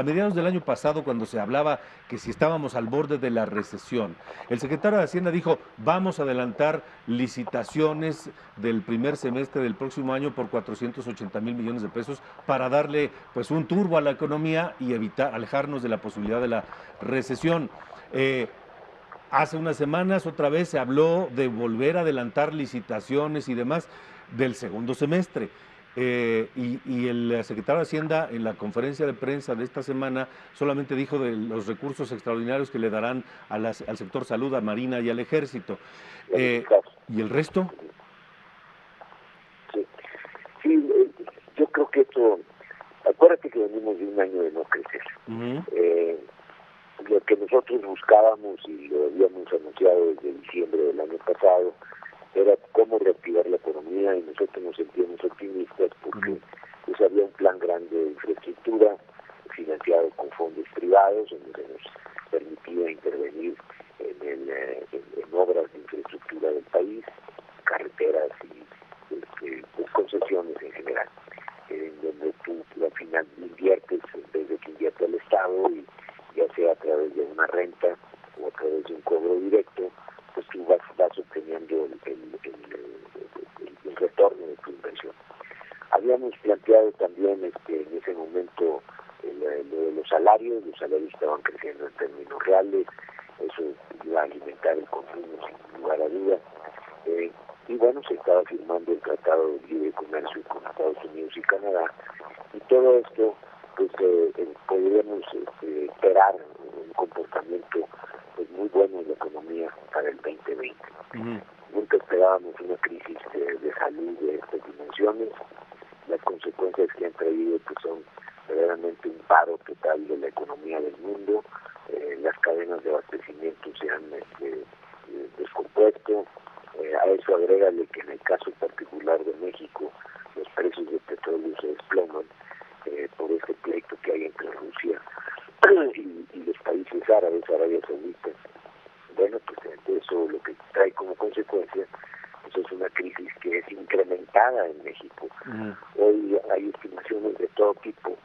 S2: mediados del año pasado, cuando se hablaba que si estábamos al borde de la recesión, el secretario de Hacienda dijo: vamos a adelantar licitaciones del primer semestre del próximo año por 480,000 millones de pesos para darle pues un turbo a la economía y alejarnos de la posibilidad de la recesión. Hace unas semanas otra vez se habló de volver a adelantar licitaciones y demás del segundo semestre. Y el secretario de Hacienda, en la conferencia de prensa de esta semana, solamente dijo de los recursos extraordinarios que le darán al sector salud, a Marina y al Ejército. ¿Y el resto?
S7: Sí, yo creo que esto, acuérdate que venimos de un año de no crecer. Lo que nosotros buscábamos, y lo habíamos anunciado desde diciembre del año pasado, era cómo reactivar la economía, y nosotros nos sentíamos optimistas porque pues había un plan grande de infraestructura financiado con fondos privados, en donde nos permitía intervenir en obras de infraestructura del país, carreteras y pues concesiones en general, en donde tú al final inviertes en vez de que invierte el Estado, y ya sea a través de una renta o a través de un cobro directo, pues tú vas obteniendo el retorno de tu inversión. Habíamos planteado también en ese momento lo de los salarios estaban creciendo en términos reales, eso iba a alimentar el consumo sin lugar a dudas. Y bueno, se estaba firmando el Tratado de Libre Comercio con Estados Unidos y Canadá, y todo esto, pues podríamos esperar un comportamiento pues muy bueno en la economía para el 2020. Nunca esperábamos una crisis de salud de estas dimensiones. Las consecuencias que han traído pues son verdaderamente un paro total de la economía del mundo. Las cadenas de abastecimiento se han descompuesto. A eso agrégale que en el caso particular de México los precios del petróleo se desploman por este pleito que hay entre Rusia y los países árabes, Arabia Saudita. Bueno, pues eso lo que trae como consecuencia pues es una crisis que es incrementada en México. Hoy hay estimaciones de todo tipo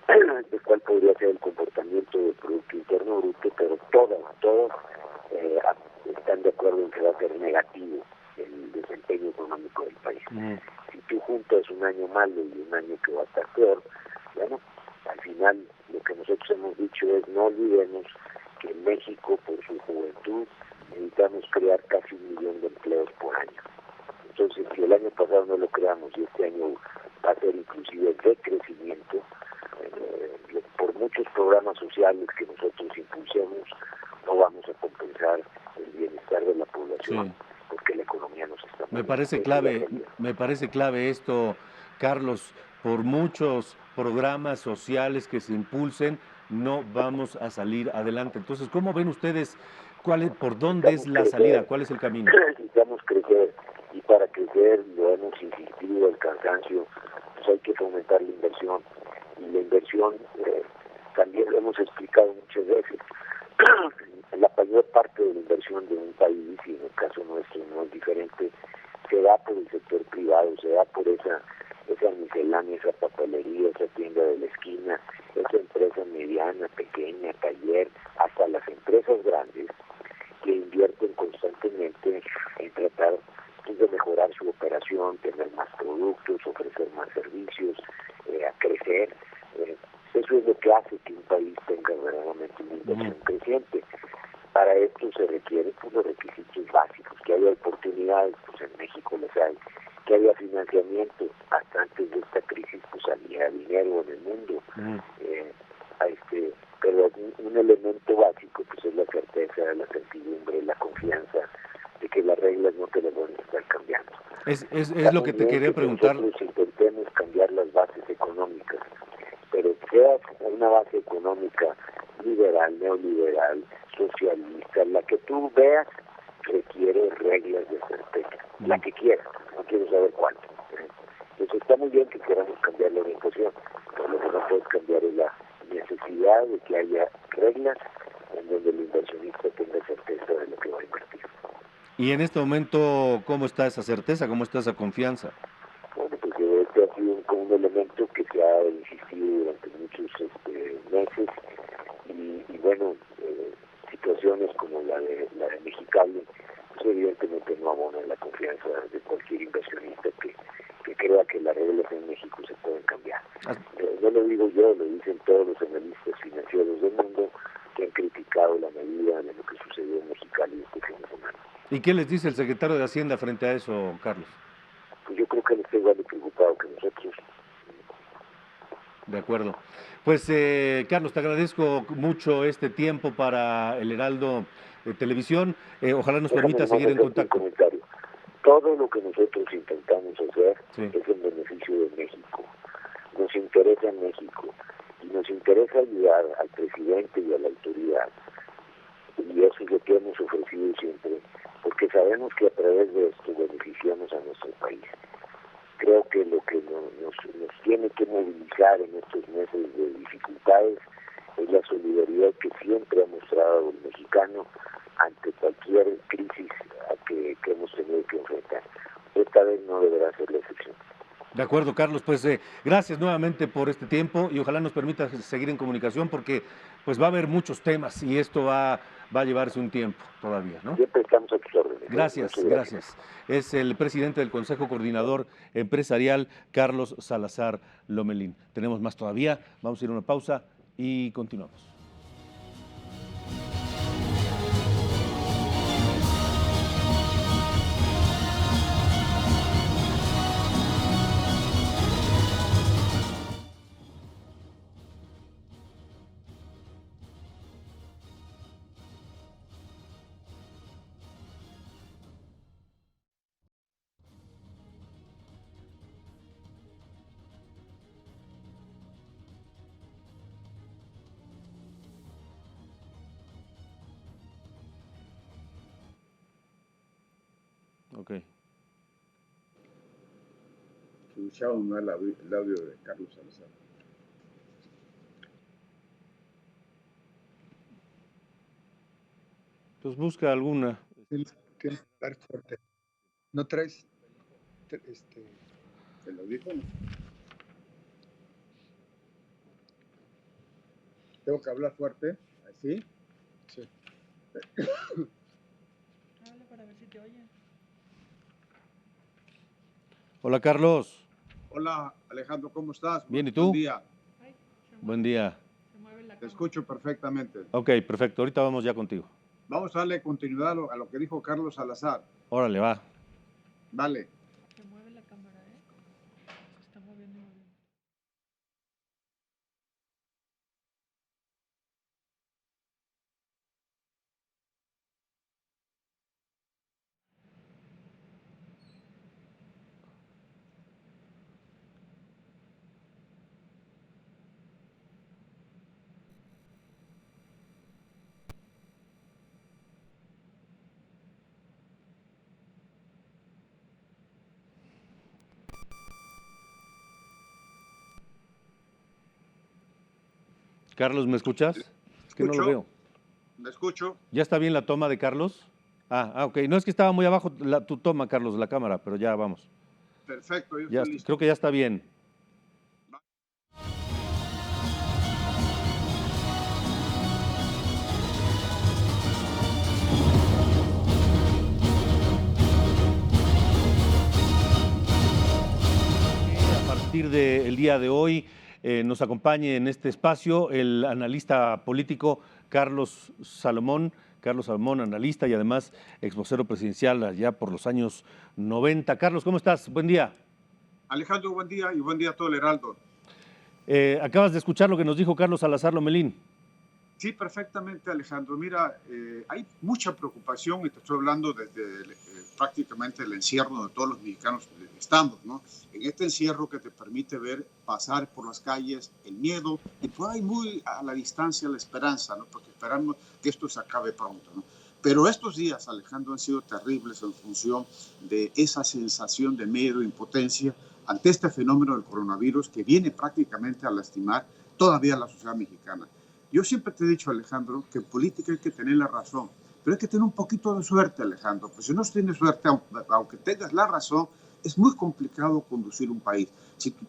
S7: de cuál podría ser el comportamiento del Producto Interno Bruto, pero todos están de acuerdo en que va a ser negativo el desempeño económico del país. Si tú juntas un año malo y un año que va a estar peor, bueno, al final lo que nosotros hemos dicho es no olvidemos que en México, por su juventud, necesitamos crear casi 1 millón de empleos por año. Entonces, si el año pasado no lo creamos y este año va a ser inclusive de crecimiento, por muchos programas sociales que nosotros impulsemos, no vamos a compensar el bienestar de la población, porque la economía nos está
S2: Me parece clave esto, Carlos. Por muchos programas sociales que se impulsen, no vamos a salir adelante. Entonces, ¿cómo ven ustedes por dónde es la salida? ¿Cuál es el camino?
S7: Necesitamos crecer, y para crecer, lo hemos insistido, el cansancio, pues hay que fomentar la inversión. Y la inversión, también lo hemos explicado muchas veces, la mayor parte de la inversión de un país, y en el caso nuestro no es diferente, se da por el sector privado, se da por esa miscelánea, esa papelería, esa tienda de la esquina, esa empresa mediana, pequeña, taller, hasta las empresas grandes que invierten constantemente en tratar de mejorar su operación, tener más productos, ofrecer más servicios, a crecer. Eso es lo que hace que un país tenga verdaderamente una inversión creciente. Para esto se requieren los requisitos básicos, que haya oportunidades, pues en México les hay, que haya financiamiento. Hasta antes de esta crisis pues salía dinero en el mundo, pero un elemento básico pues es la certeza, la certidumbre, la confianza de que las reglas no te las van a estar cambiando.
S2: Es lo que te quería preguntar.
S7: Nosotros intentemos cambiar las bases económicas, pero sea una base económica liberal, neoliberal, socialista, la que tú veas requiere reglas de certeza, la que quieras, no quiero saber cuánto. Entonces está muy bien que queramos cambiar la orientación, pero lo que no puedes cambiar es la necesidad de que haya reglas en donde el inversionista tenga certeza de lo que va a invertir.
S2: Y en este momento, ¿cómo está esa certeza? ¿Cómo está esa confianza?
S7: Bueno, pues este ha sido un elemento que se ha insistido durante muchos meses, y bueno, situaciones como la de Mexicali, pues evidentemente no abonan la confianza de cualquier inversionista que crea que las reglas en México se pueden cambiar. No lo digo yo, lo dicen todos los analistas financieros del mundo que han criticado la medida de lo que sucedió en Mexicali este fin de semana.
S2: ¿Y qué les dice el secretario de Hacienda frente a eso, Carlos?
S7: Pues yo creo que él está igual de preocupado que nosotros.
S2: De acuerdo. Pues, Carlos, te agradezco mucho este tiempo para el Heraldo Televisión. Ojalá nos permita seguir en contacto.
S7: Todo lo que nosotros intentamos hacer es en beneficio de México. Nos interesa México y nos interesa ayudar al presidente y a la autoridad. Y eso es lo que hemos ofrecido siempre, porque sabemos que a través de esto beneficiamos a nuestro país. Creo que lo que nos tiene que movilizar en estos meses de dificultades es la solidaridad que siempre ha mostrado el mexicano ante cualquier crisis a que hemos tenido que enfrentar. Esta vez no deberá ser la excepción.
S2: De acuerdo, Carlos, pues gracias nuevamente por este tiempo y ojalá nos permita seguir en comunicación porque pues va a haber muchos temas y esto va a llevarse un tiempo todavía, ¿no?
S7: Siempre estamos a tus órdenes.
S2: Gracias, gracias. Es el presidente del Consejo Coordinador Empresarial, Carlos Salazar Lomelín. Tenemos más todavía, vamos a ir a una pausa y continuamos. Ok.
S8: Escuchamos mal el audio de Carlos Salazar.
S2: Pues busca alguna.
S8: Tienes que hablar fuerte. ¿No traes el audífono? ¿Tengo que hablar fuerte? ¿Así? Sí.
S1: Habla para ver si te oyen.
S2: Hola, Carlos.
S8: Hola, Alejandro, ¿cómo estás?
S2: Bien, ¿y tú?
S8: Buen día.
S1: Ay,
S2: Buen día.
S1: se mueve la
S8: Te
S1: cámara.
S8: escucho perfectamente.
S2: Ok, perfecto. Ahorita vamos ya contigo.
S8: Vamos a darle continuidad a lo que dijo Carlos Salazar.
S2: Órale, va.
S8: Dale.
S1: Se mueve la cámara, ¿eh? Se está moviendo y moviendo.
S2: Carlos, ¿me escuchas? Es que no lo
S8: Escucho.
S2: veo.
S8: ¿Me escucho?
S2: ¿Ya está bien la toma de Carlos? Ok. No es que estaba muy abajo tu toma, Carlos, la cámara, pero ya vamos.
S8: Perfecto, yo
S2: Ya,
S8: estoy listo.
S2: creo que ya está bien. A partir del día de hoy nos acompañe en este espacio el analista político Carlos Salomón, analista y además exvocero presidencial allá por los años 90. Carlos, ¿cómo estás? Buen día.
S8: Alejandro, buen día y buen día a todo el Heraldo.
S2: Acabas de escuchar lo que nos dijo Carlos Salazar Lomelín.
S8: Sí, perfectamente, Alejandro. Mira, hay mucha preocupación y te estoy hablando desde prácticamente el encierro donde todos los mexicanos estamos, ¿no? En este encierro que te permite ver pasar por las calles el miedo y pues hay muy a la distancia la esperanza, ¿no? Porque esperamos que esto se acabe pronto, ¿no? Pero estos días, Alejandro, han sido terribles en función de esa sensación de miedo e impotencia ante este fenómeno del coronavirus que viene prácticamente a lastimar todavía a la sociedad mexicana. Yo siempre te he dicho, Alejandro, que en política hay que tener la razón, pero hay que tener un poquito de suerte, Alejandro. Pues si no tienes suerte, aunque tengas la razón, es muy complicado conducir un país. Si tú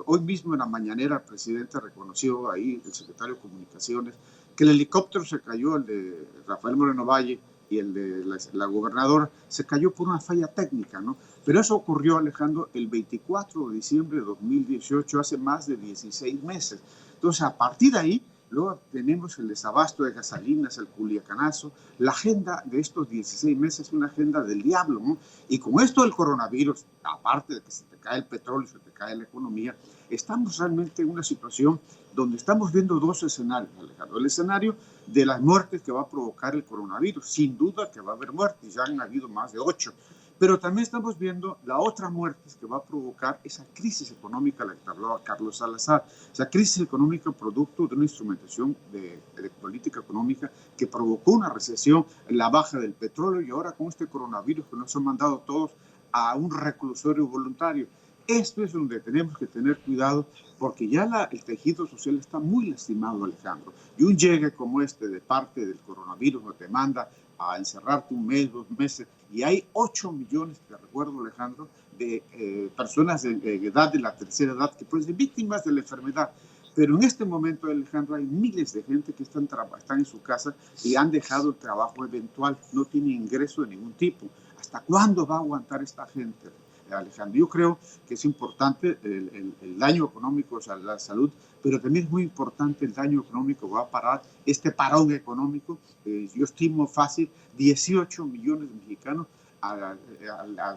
S8: hoy mismo en la mañanera el presidente reconoció ahí, el secretario de Comunicaciones, que el helicóptero se cayó, el de Rafael Moreno Valle y el de la gobernadora, se cayó por una falla técnica, ¿no? Pero eso ocurrió, Alejandro, el 24 de diciembre de 2018, hace más de 16 meses. Entonces, a partir de ahí, luego tenemos el desabasto de gasolinas, el culiacanazo. La agenda de estos 16 meses es una agenda del diablo, ¿no? Y con esto del coronavirus, aparte de que se te cae el petróleo, se te cae la economía, estamos realmente en una situación donde estamos viendo dos escenarios, Alejandro. El escenario de las muertes que va a provocar el coronavirus. Sin duda que va a haber muertes, ya han habido más de 8. Pero también estamos viendo la otra muerte que va a provocar esa crisis económica de la que hablaba Carlos Salazar. Esa crisis económica producto de una instrumentación de política económica que provocó una recesión, la baja del petróleo y ahora con este coronavirus que nos han mandado todos a un reclusorio voluntario. Esto es donde tenemos que tener cuidado, porque ya el tejido social está muy lastimado, Alejandro. Y un llegue como este de parte del coronavirus que te manda a encerrarte un mes, 2 meses, y hay 8 millones, te recuerdo, Alejandro, de personas de edad, de la tercera edad, que pueden ser víctimas de la enfermedad. Pero en este momento, Alejandro, hay miles de gente que están en su casa y han dejado el trabajo eventual, no tienen ingreso de ningún tipo. ¿Hasta cuándo va a aguantar esta gente, Alejandro? Yo creo que es importante el daño económico a la salud, pero también es muy importante el daño económico que va a parar este parón económico. Yo estimo fácil 18 millones de mexicanos al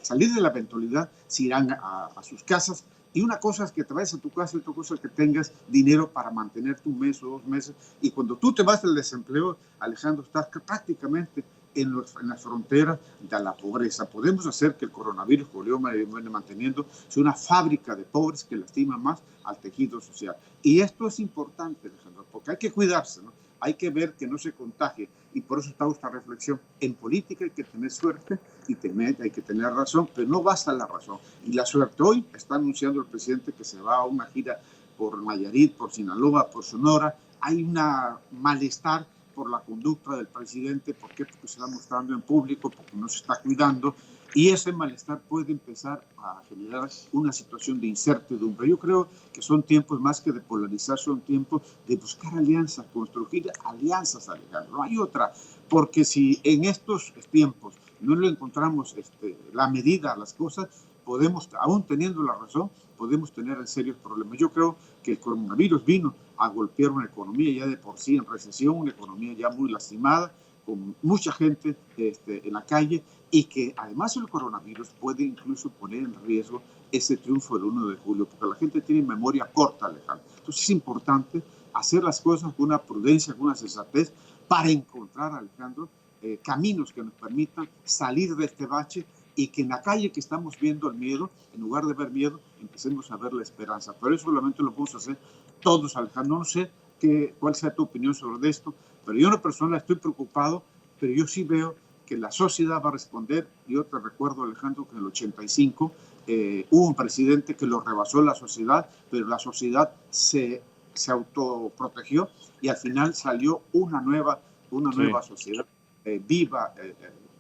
S8: salir de la eventualidad se irán a sus casas. Y una cosa es que te vayas a tu casa y otra cosa es que tengas dinero para mantenerte un mes o 2 meses. Y cuando tú te vas del desempleo, Alejandro, estás prácticamente en la frontera de la pobreza. Podemos hacer que el coronavirus, como yo me viene manteniendo, sea una fábrica de pobres que lastima más al tejido social. Y esto es importante, Alejandro, porque hay que cuidarse, ¿no? Hay que ver que no se contagie. Y por eso está esta reflexión. En política hay que tener suerte y hay que tener razón, pero no basta la razón. Y la suerte, hoy está anunciando el presidente que se va a una gira por Nayarit, por Sinaloa, por Sonora. Hay un malestar por la conducta del presidente. ¿Por qué? Porque se está mostrando en público, porque no se está cuidando. Y ese malestar puede empezar a generar una situación de incertidumbre. Yo creo que son tiempos más que de polarizar, son tiempos de buscar alianzas, construir alianzas, Alejandro. No hay otra, porque si en estos tiempos no le encontramos la medida a las cosas, podemos, aún teniendo la razón, podemos tener serios problemas. Yo creo que el coronavirus vino a golpear una economía ya de por sí en recesión, una economía ya muy lastimada, con mucha gente en la calle, y que además el coronavirus puede incluso poner en riesgo ese triunfo del 1 de julio, porque la gente tiene memoria corta, Alejandro. Entonces es importante hacer las cosas con una prudencia, con una sensatez, para encontrar, Alejandro, caminos que nos permitan salir de este bache y que en la calle que estamos viendo el miedo, en lugar de ver miedo, empecemos a ver la esperanza. Pero eso solamente lo podemos hacer todos, Alejandro. No sé cuál sea tu opinión sobre esto, pero yo en lo personal estoy preocupado, pero yo sí veo que la sociedad va a responder. Yo te recuerdo, Alejandro, que en el 85 hubo un presidente que lo rebasó la sociedad, pero la sociedad se autoprotegió y al final salió una nueva sociedad viva,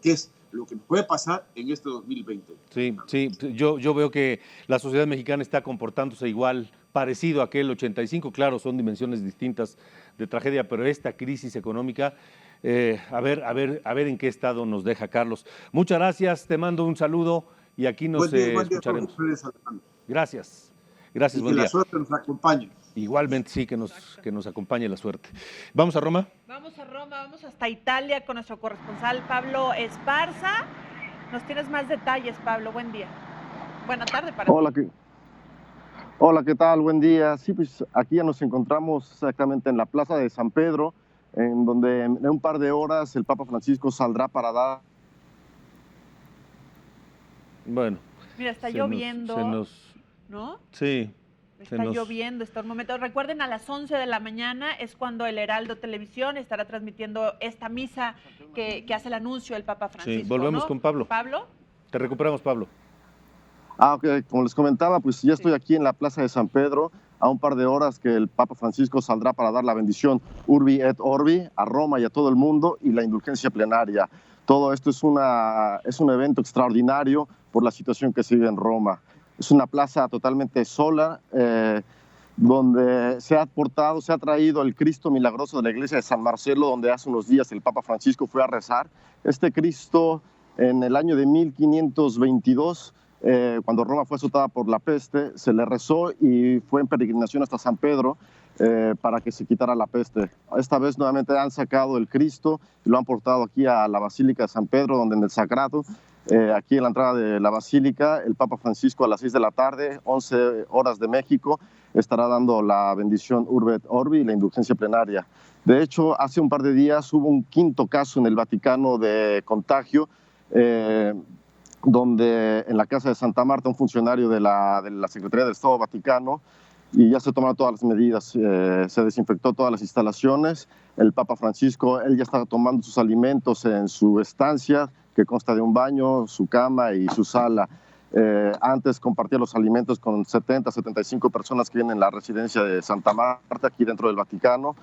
S8: que es lo que puede pasar en este 2020.
S2: Sí, yo veo que la sociedad mexicana está comportándose igual, parecido a aquel 85, claro, son dimensiones distintas de tragedia, pero esta crisis económica, a ver en qué estado nos deja, Carlos. Muchas gracias, te mando un saludo y aquí nos escucharemos. Gracias, buen día.
S8: Que la suerte nos acompañe.
S2: Igualmente, sí, que nos acompañe la suerte. ¿Vamos a Roma?
S1: Vamos a Roma, vamos hasta Italia con nuestro corresponsal Pablo Esparza. Nos tienes más detalles, Pablo. Buen día. Buena tarde para ti.
S9: Hola, ¿qué tal? Buen día. Sí, pues aquí ya nos encontramos exactamente en la Plaza de San Pedro, en donde en un par de horas el Papa Francisco saldrá para dar...
S2: Bueno.
S1: Mira, está lloviendo, ¿no?
S2: Sí.
S1: Está lloviendo, está un momento. Recuerden, a las 11 de la mañana es cuando el Heraldo Televisión estará transmitiendo esta misa que hace el anuncio del Papa Francisco.
S2: Sí, volvemos con Pablo.
S1: ¿Pablo?
S2: Te recuperamos, Pablo.
S9: Ok, como les comentaba, pues ya estoy aquí en la Plaza de San Pedro, a un par de horas que el Papa Francisco saldrá para dar la bendición Urbi et Orbi a Roma y a todo el mundo y la indulgencia plenaria. Todo esto es un evento extraordinario por la situación que se vive en Roma. Es una plaza totalmente sola, donde se ha traído el Cristo milagroso de la iglesia de San Marcelo, donde hace unos días el Papa Francisco fue a rezar. Este Cristo, en el año de 1522, cuando Roma fue azotada por la peste, se le rezó y fue en peregrinación hasta San Pedro para que se quitara la peste. Esta vez nuevamente han sacado el Cristo y lo han portado aquí a la Basílica de San Pedro, donde en el Sagrado, aquí en la entrada de la Basílica, el Papa Francisco a las 6 de la tarde, 11 horas de México, estará dando la bendición Urbi et Orbi y la indulgencia plenaria. De hecho, hace un par de días hubo un 5º caso en el Vaticano de contagio, donde en la casa de Santa Marta, un funcionario de la Secretaría del Estado Vaticano, y ya se tomaron todas las medidas, se desinfectó todas las instalaciones. El Papa Francisco, él ya estaba tomando sus alimentos en su estancia, que consta de un baño, su cama y su sala. Antes compartía los alimentos con 70, 75 personas que vienen en la residencia de Santa Marta, aquí dentro del Vaticano,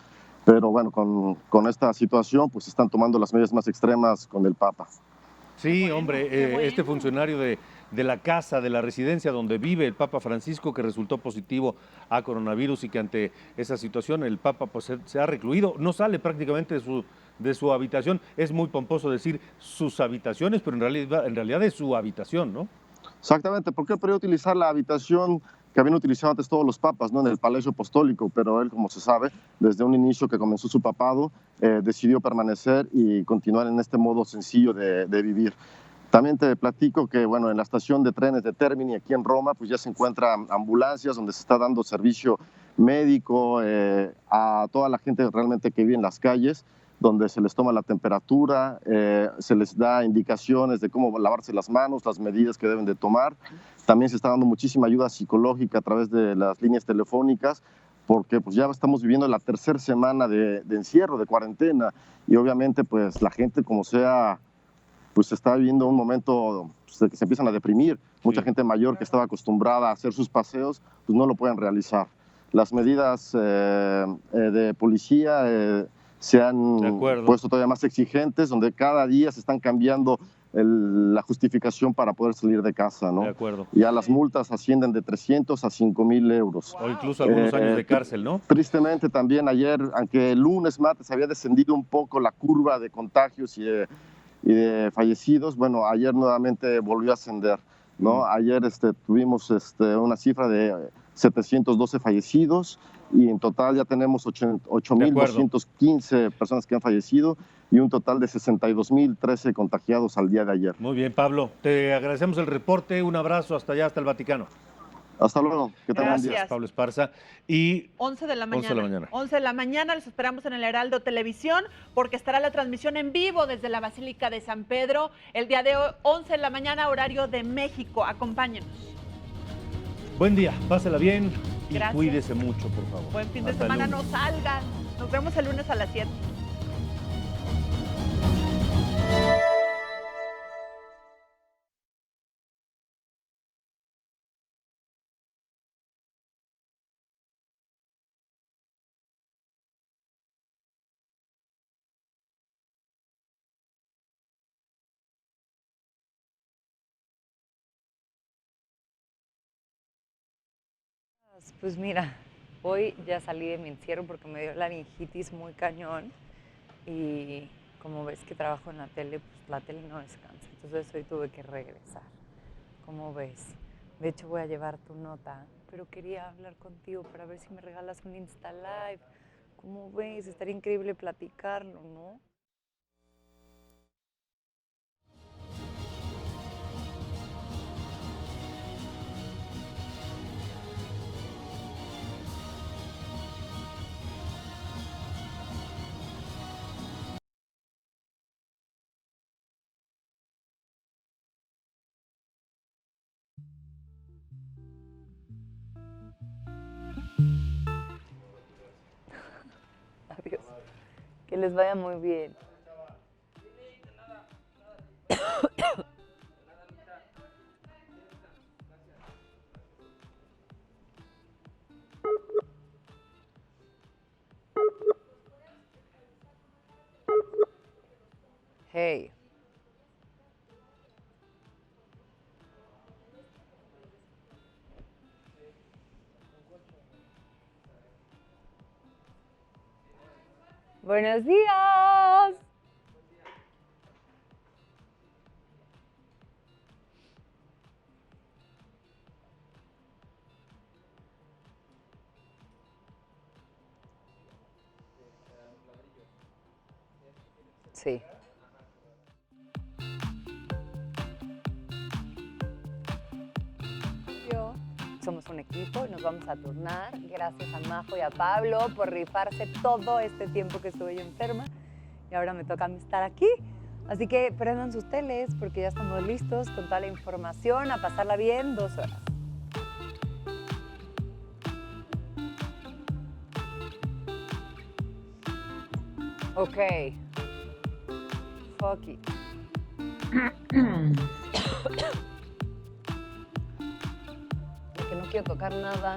S9: pero bueno, con esta situación pues están tomando las medidas más extremas con el Papa.
S2: Sí, hombre, este funcionario de la casa, de la residencia donde vive el Papa Francisco, que resultó positivo a coronavirus y que ante esa situación el Papa pues, se ha recluido, no sale prácticamente de su habitación. Es muy pomposo decir sus habitaciones, pero en realidad es su habitación, ¿no?
S9: Exactamente, porque él podría utilizar la habitación que habían utilizado antes todos los papas, ¿no? En el Palacio Apostólico, pero él, como se sabe, desde un inicio que comenzó su papado, decidió permanecer y continuar en este modo sencillo de vivir. También te platico que, bueno, en la estación de trenes de Termini, aquí en Roma, pues ya se encuentran ambulancias donde se está dando servicio médico a toda la gente realmente que vive en las calles, donde se les toma la temperatura, se les da indicaciones de cómo lavarse las manos, las medidas que deben de tomar. También se está dando muchísima ayuda psicológica a través de las líneas telefónicas, porque pues ya estamos viviendo la tercera semana de encierro, de cuarentena, y obviamente pues la gente como sea, pues está viviendo un momento pues, que se empiezan a deprimir. Mucha gente mayor que estaba acostumbrada a hacer sus paseos, pues no lo pueden realizar. Las medidas de policía se han puesto todavía más exigentes, donde cada día se están cambiando la justificación para poder salir de casa, ¿no?
S2: De acuerdo.
S9: Ya las multas ascienden de 300 a 5,000 euros.
S2: O incluso algunos años de cárcel, ¿no?
S9: Tristemente también ayer, aunque el lunes, martes, había descendido un poco la curva de contagios y de fallecidos, bueno, ayer nuevamente volvió a ascender, ¿no? Ayer tuvimos una cifra de 712 fallecidos y en total ya tenemos 8,215 personas que han fallecido y un total de 62,013 contagiados al día de ayer.
S2: Muy bien, Pablo. Te agradecemos el reporte. Un abrazo hasta allá, hasta el Vaticano.
S9: Hasta luego. Que tengan buen día.
S2: Pablo Esparza. Y
S1: 11 de la mañana.
S2: 11 de la mañana.
S1: 11 de la mañana, los esperamos en el Heraldo Televisión porque estará la transmisión en vivo desde la Basílica de San Pedro el día de hoy, 11 de la mañana, horario de México. Acompáñenos.
S2: Buen día, pásela bien y
S1: Gracias.
S2: Cuídese mucho, por favor.
S1: Buen fin de
S2: Hasta el
S1: semana,
S2: lunes.
S1: no salgan. Nos vemos el lunes a las 7.
S10: Pues mira, hoy ya salí de mi encierro porque me dio laringitis muy cañón y como ves que trabajo en la tele, pues la tele no descansa. Entonces hoy tuve que regresar. ¿Cómo ves? De hecho voy a llevar tu nota, pero quería hablar contigo para ver si me regalas un Insta Live. ¿Cómo ves? Estaría increíble platicarlo, ¿no? Adiós. Que les vaya muy bien. Hey. Buenos días. Sí. Somos un equipo y nos vamos a turnar. Gracias a Majo y a Pablo por rifarse todo este tiempo que estuve yo enferma. Y ahora me toca a mí estar aquí. Así que prendan sus teles porque ya estamos listos con toda la información, a pasarla bien 2 horas. Ok. Fuck it.
S11: que no quiero tocar nada.